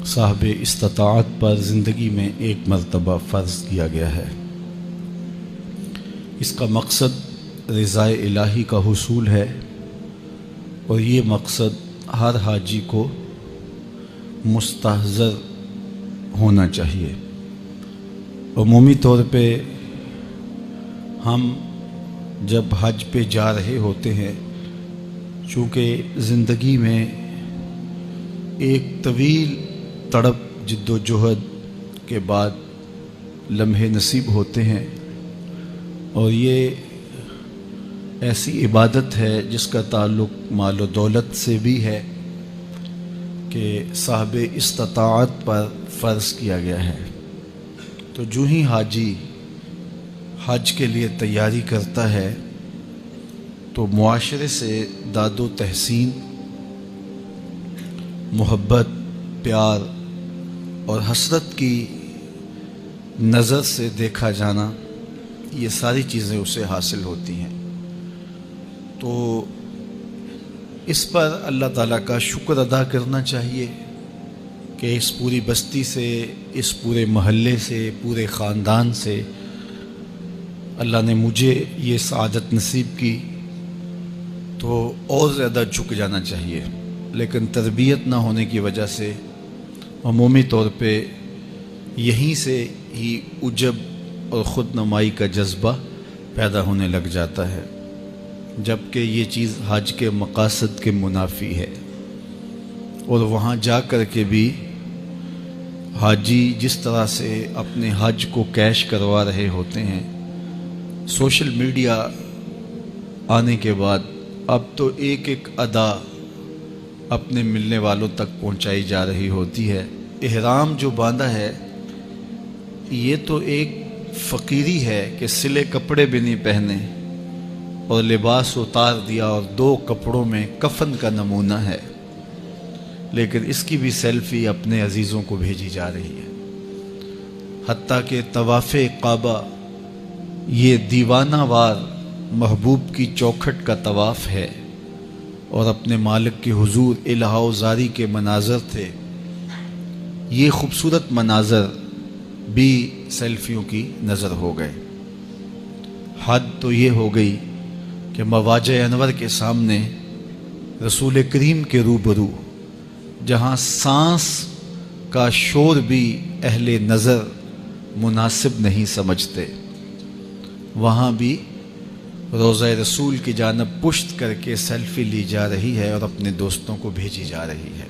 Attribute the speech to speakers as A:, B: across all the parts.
A: صاحب استطاعت پر زندگی میں ایک مرتبہ فرض کیا گیا ہے۔ اس کا مقصد رضائے الہی کا حصول ہے، اور یہ مقصد ہر حاجی کو مستحضر ہونا چاہیے۔ عمومی طور پہ ہم جب حج پہ جا رہے ہوتے ہیں، چونکہ زندگی میں ایک طویل تڑپ جد و جہد کے بعد لمحے نصیب ہوتے ہیں، اور یہ ایسی عبادت ہے جس کا تعلق مال و دولت سے بھی ہے کہ صاحب استطاعت پر فرض کیا گیا ہے۔ تو جو ہی حاجی حج کے لیے تیاری کرتا ہے تو معاشرے سے داد و تحسین، محبت، پیار اور حسرت کی نظر سے دیکھا جانا، یہ ساری چیزیں اسے حاصل ہوتی ہیں۔ تو اس پر اللہ تعالیٰ کا شکر ادا کرنا چاہیے کہ اس پوری بستی سے، اس پورے محلے سے، پورے خاندان سے اللہ نے مجھے یہ سعادت نصیب کی، تو اور زیادہ جھک جانا چاہیے۔ لیکن تربیت نہ ہونے کی وجہ سے عمومی طور پہ یہیں سے ہی عجب اور خود نمائی کا جذبہ پیدا ہونے لگ جاتا ہے، جبکہ یہ چیز حج کے مقاصد کے منافی ہے۔ اور وہاں جا کر کے بھی حاجی جس طرح سے اپنے حج کو کیش کروا رہے ہوتے ہیں، سوشل میڈیا آنے کے بعد اب تو ایک ایک ادا اپنے ملنے والوں تک پہنچائی جا رہی ہوتی ہے۔ احرام جو باندھا ہے یہ تو ایک فقیری ہے کہ سلے کپڑے بھی نہیں پہنے اور لباس اتار دیا اور 2 کپڑوں میں کفن کا نمونہ ہے، لیکن اس کی بھی سیلفی اپنے عزیزوں کو بھیجی جا رہی ہے۔ حتیٰ کہ طواف کعبہ یہ دیوانہ وار محبوب کی چوکھٹ کا طواف ہے، اور اپنے مالک کے حضور الہا و زاری کے مناظر تھے۔ یہ خوبصورت مناظر بھی سیلفیوں کی نظر ہو گئے۔ حد تو یہ ہو گئی کہ مواجہ انور کے سامنے رسول کریم کے روبرو، جہاں سانس کا شور بھی اہل نظر مناسب نہیں سمجھتے، وہاں بھی روضہ رسول کی جانب پشت کر کے سیلفی لی جا رہی ہے اور اپنے دوستوں کو بھیجی جا رہی ہے۔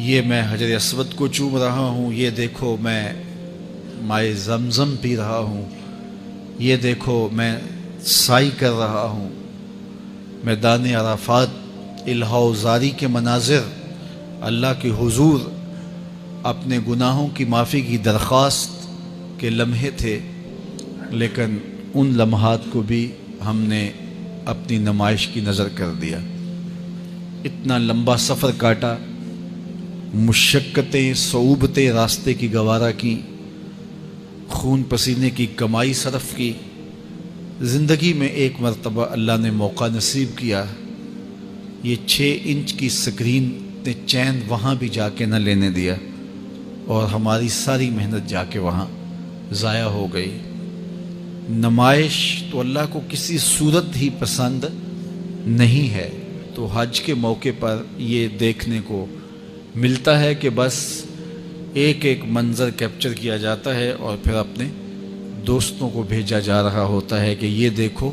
A: یہ میں حجر اسود کو چوم رہا ہوں، یہ دیکھو میں مائے زمزم پی رہا ہوں، یہ دیکھو میں سائی کر رہا ہوں۔ میدان عرفات الہا و زاری کے مناظر، اللہ کے حضور اپنے گناہوں کی معافی کی درخواست کے لمحے تھے، لیکن ان لمحات کو بھی ہم نے اپنی نمائش کی نظر کر دیا۔ اتنا لمبا سفر کاٹا، مشقتیں، صعوبتیں راستے کی گوارا کی، خون پسینے کی کمائی صرف کی۔ زندگی میں ایک مرتبہ اللہ نے موقع نصیب کیا، یہ 6 انچ کی سکرین نے چین وہاں بھی جا کے نہ لینے دیا، اور ہماری ساری محنت جا کے وہاں ضائع ہو گئی۔ نمائش تو اللہ کو کسی صورت ہی پسند نہیں ہے، تو حج کے موقع پر یہ دیکھنے کو ملتا ہے کہ بس ایک ایک منظر کیپچر کیا جاتا ہے اور پھر اپنے دوستوں کو بھیجا جا رہا ہوتا ہے کہ یہ دیکھو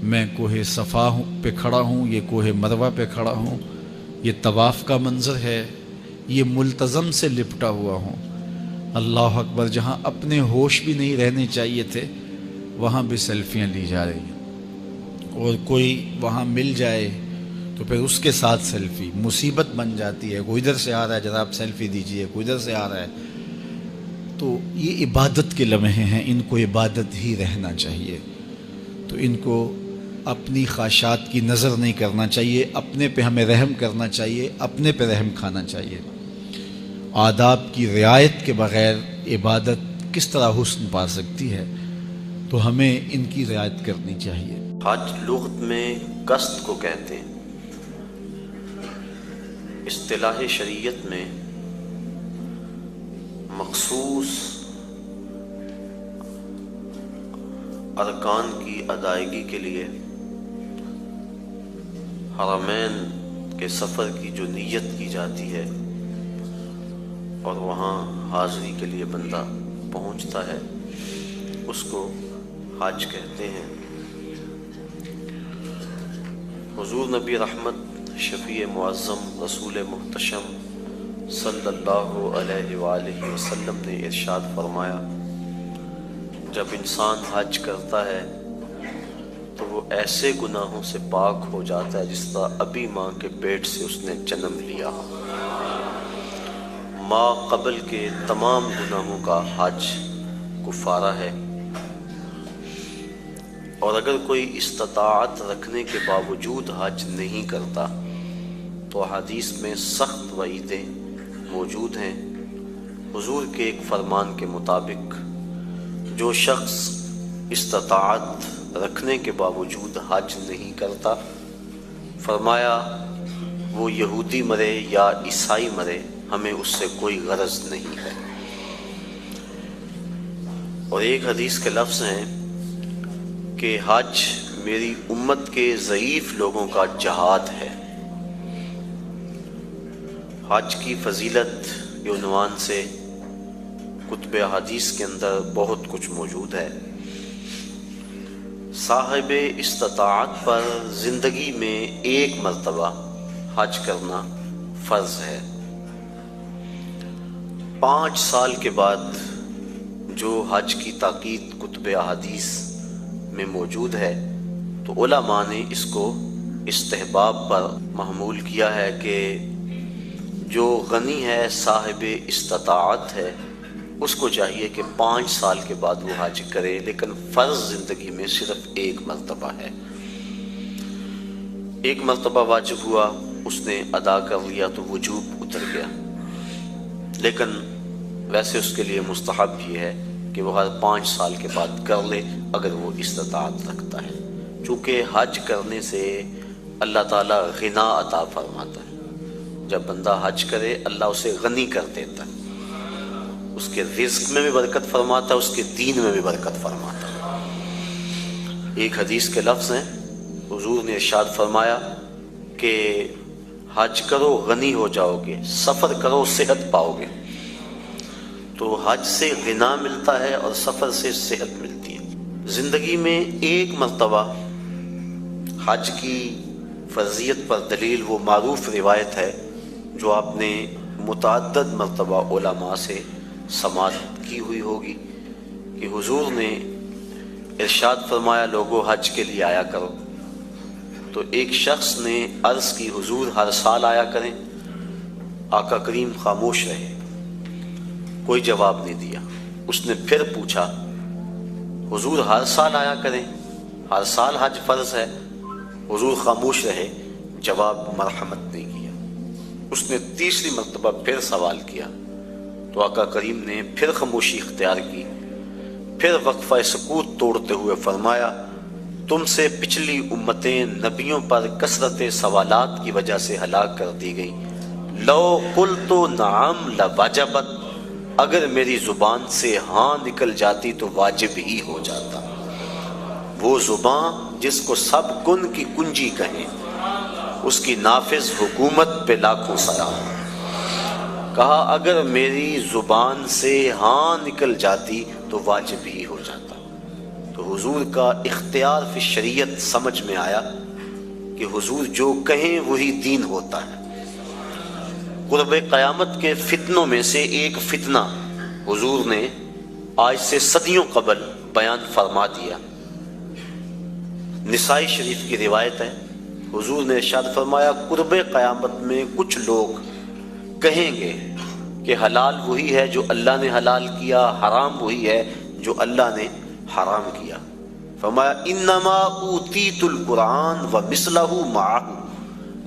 A: میں کوہ صفا پہ کھڑا ہوں، یہ کوہ مروہ پہ کھڑا ہوں، یہ طواف کا منظر ہے، یہ ملتزم سے لپٹا ہوا ہوں۔ اللہ اکبر، جہاں اپنے ہوش بھی نہیں رہنے چاہیے تھے وہاں بھی سیلفیاں لی جا رہی ہیں، اور کوئی وہاں مل جائے تو پھر اس کے ساتھ سیلفی مصیبت بن جاتی ہے۔ کوئی ادھر سے آ رہا ہے جناب سیلفی دیجئے، کوئی ادھر سے آ رہا ہے۔ تو یہ عبادت کے لمحے ہیں، ان کو عبادت ہی رہنا چاہیے، تو ان کو اپنی خواہشات کی نظر نہیں کرنا چاہیے، اپنے پہ ہمیں رحم کرنا چاہیے، اپنے پہ رحم کھانا چاہیے۔ آداب کی رعایت کے بغیر عبادت کس طرح حسن پا سکتی ہے؟ تو ہمیں ان کی رعایت کرنی چاہیے۔
B: حج لغت میں قصد کو کہتے ہیں۔ اصطلاح شریعت میں مخصوص ارکان کی ادائیگی کے لیے حرمین کے سفر کی جو نیت کی جاتی ہے اور وہاں حاضری کے لیے بندہ پہنچتا ہے اس کو حج کہتے ہیں۔ حضور نبی رحمت شفیع معظم رسول محتشم صلی اللہ علیہ وآلہ وسلم نے ارشاد فرمایا، جب انسان حج کرتا ہے تو وہ ایسے گناہوں سے پاک ہو جاتا ہے جس طرح ابھی ماں کے پیٹ سے اس نے جنم لیا۔ ماں قبل کے تمام گناہوں کا حج کفارہ ہے، اور اگر کوئی استطاعت رکھنے کے باوجود حج نہیں کرتا تو حدیث میں سخت وعیدیں موجود ہیں۔ حضور کے ایک فرمان کے مطابق جو شخص استطاعت رکھنے کے باوجود حج نہیں کرتا، فرمایا وہ یہودی مرے یا عیسائی مرے، ہمیں اس سے کوئی غرض نہیں ہے۔ اور ایک حدیث کے لفظ ہیں کہ حج میری امت کے ضعیف لوگوں کا جہاد ہے۔ حج کی فضیلت کے عنوان سے کتب حدیث کے اندر بہت کچھ موجود ہے۔ صاحب استطاعت پر زندگی میں ایک مرتبہ حج کرنا فرض ہے۔ 5 سال کے بعد جو حج کی تاکید کتب احادیث میں موجود ہے تو علماء نے اس کو استحباب پر محمول کیا ہے کہ جو غنی ہے، صاحب استطاعت ہے، اس کو چاہیے کہ 5 سال کے بعد وہ حج کرے، لیکن فرض زندگی میں صرف ایک مرتبہ ہے۔ ایک مرتبہ واجب ہوا، اس نے ادا کر لیا تو وجوب اتر گیا، لیکن ویسے اس کے لیے مستحب یہ ہے کہ وہ ہر 5 سال کے بعد کر لے اگر وہ استطاعت رکھتا ہے، چونکہ حج کرنے سے اللہ تعالیٰ غنا عطا فرماتا ہے۔ جب بندہ حج کرے اللہ اسے غنی کر دیتا ہے، اس کے رزق میں بھی برکت فرماتا ہے، اس کے دین میں بھی برکت فرماتا ہے۔ ایک حدیث کے لفظ ہیں، حضور نے ارشاد فرمایا کہ حج کرو غنی ہو جاؤ گے، سفر کرو صحت پاؤ گے۔ تو حج سے غنا ملتا ہے اور سفر سے صحت ملتی ہے۔ زندگی میں ایک مرتبہ حج کی فرضیت پر دلیل وہ معروف روایت ہے جو آپ نے متعدد مرتبہ علماء سے سماعت کی ہوئی ہوگی کہ حضور نے ارشاد فرمایا، لوگوں حج کے لیے آیا کرو۔ تو ایک شخص نے عرض کی، حضور ہر سال آیا کریں۔ آقا کریم خاموش رہے، کوئی جواب نہیں دیا۔ اس نے پھر پوچھا، حضور ہر سال آیا کریں، ہر سال حج فرض ہے۔ حضور خاموش رہے، جواب مرحمت نہیں کیا۔ اس نے تیسری مرتبہ پھر سوال کیا تو آقا کریم نے پھر خاموشی اختیار کی، پھر وقفہ سکوت توڑتے ہوئے فرمایا، تم سے پچھلی امتیں نبیوں پر کثرت سوالات کی وجہ سے ہلاک کر دی گئیں۔ لو قلت نعم لوجبت، اگر میری زبان سے ہاں نکل جاتی تو واجب ہی ہو جاتا۔ وہ زبان جس کو سب کن کی کنجی کہیں، اس کی نافذ حکومت پہ لاکھوں سلام۔ کہا اگر میری زبان سے ہاں نکل جاتی تو واجب ہی ہو جاتا۔ تو حضور کا اختیار فی شریعت سمجھ میں آیا کہ حضور جو کہیں وہی دین ہوتا ہے۔ قرب قیامت کے فتنوں میں سے ایک فتنہ حضور نے آج سے صدیوں قبل بیان فرما دیا۔ نسائی شریف کی روایت ہے، حضور نے ارشاد فرمایا، قرب قیامت میں کچھ لوگ کہیں گے کہ حلال وہی ہے جو اللہ نے حلال کیا، حرام وہی ہے جو اللہ نے حرام کیا۔ فرمایا انما اوتیت القرآن ومثلہ معہ،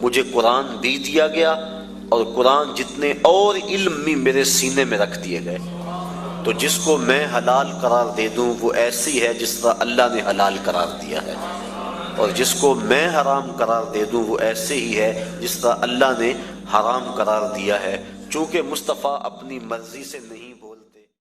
B: مجھے قرآن بھی دیا گیا اور قرآن جتنے اور علم بھی میرے سینے میں رکھ دیے گئے۔ تو جس کو میں حلال قرار دے دوں وہ ایسی ہے جس طرح اللہ نے حلال قرار دیا ہے، اور جس کو میں حرام قرار دے دوں وہ ایسے ہی ہے جس طرح اللہ نے حرام قرار دیا ہے، چونکہ مصطفیٰ اپنی مرضی سے نہیں بولتے۔